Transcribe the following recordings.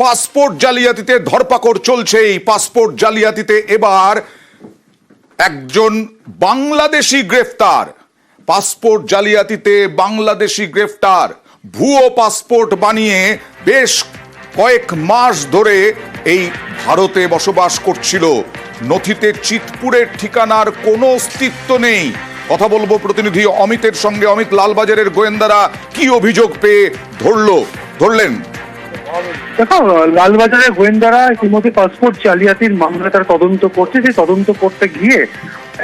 Passport জালিয়াতিতে ধরপাকড় চলছে। এই passport জালিয়াতিতে এবার একজন বাংলাদেশি গ্রেফতার। পাসপোর্ট জালিয়াতিতে বাংলাদেশি গ্রেফতার। ভুয়ো পাসপোর্ট বানিয়ে বেশ কয়েক মাস ধরে এই ভারতে বসবাস করছিল। নথিতে চিতপুরের ঠিকানার কোনো অস্তিত্ব নেই। কথা বলবো প্রতিনিধি অমিতের সঙ্গে। অমিত, লালবাজারের গোয়েন্দারা কি অভিযোগ পেয়ে ধরলেন? দেখো, লালবাজারের গোয়েন্দারা ইতিমধ্যে পাসপোর্ট জালিয়াতির মামলাটার তদন্ত করছে। সেই তদন্ত করতে গিয়ে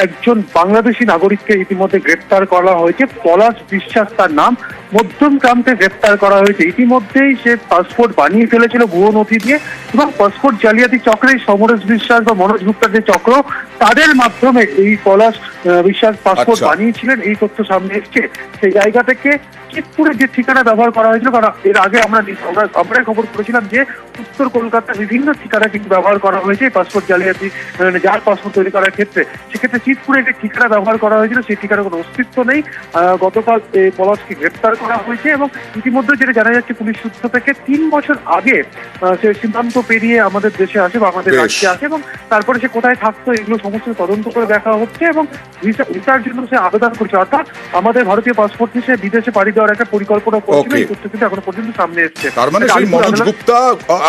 একজন বাংলাদেশি নাগরিককে ইতিমধ্যে গ্রেপ্তার করা হয়েছে। পলাশ বিশ্বাস তার নাম, মধ্যমগ্রাম থেকে গ্রেপ্তার করা হয়েছে। ইতিমধ্যেই সে পাসপোর্ট বানিয়ে ফেলেছিল ভুয়ো নথি দিয়ে, এবং পাসপোর্ট জালিয়াতি চক্রে সমরেশ বিশ্বাস বা মনোজ গুপ্তার যে চক্র, তাদের মাধ্যমে এই পলাশ বিশ্বাস পাসপোর্ট বানিয়েছিলেন, এই তথ্য সামনে এসছে। সেই জায়গা থেকে চিতপুরের যে ঠিকানা ব্যবহার করা হয়েছিল, কারণ এর আগে আমরা খবর করেছিলাম যে উত্তর কলকাতার বিভিন্ন ঠিকানা কিন্তু ব্যবহার করা হয়েছে এই পাসপোর্ট জালিয়াতি যার পাসপোর্ট তৈরি করার ক্ষেত্রে। সেক্ষেত্রে চিতপুরে যে ঠিকানা ব্যবহার করা হয়েছিল সেই ঠিকানার কোনো অস্তিত্ব নেই। গতকাল এই পলাশকে গ্রেপ্তার করা হয়েছে, এবং ইতিমধ্যে যেটা জানা যাচ্ছে পুলিশ সূত্র থেকে 3 বছর আগে সে সীমান্ত পেরিয়ে আমাদের দেশে আসে বা আমাদের রাজ্যে আসে, এবং তারপরে সে কোথায় থাকতো এগুলো সমস্ত তদন্ত করে দেখা হচ্ছে, এবং ভিসার জন্য সে আবেদন করছে। অর্থাৎ আমাদের ভারতীয় পাসপোর্ট নিয়ে সে বিদেশে পাড়ি দেওয়ার একটা পরিকল্পনা করছিল। এই তথ্য কিন্তু এখনো পর্যন্ত সামনে এসছে। তার মানে সেই মনোজ গুপ্তা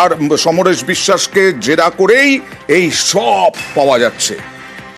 আর সমরেশ বিশ্বাসকে জেরা করেই এই সব পাওয়া যাচ্ছে।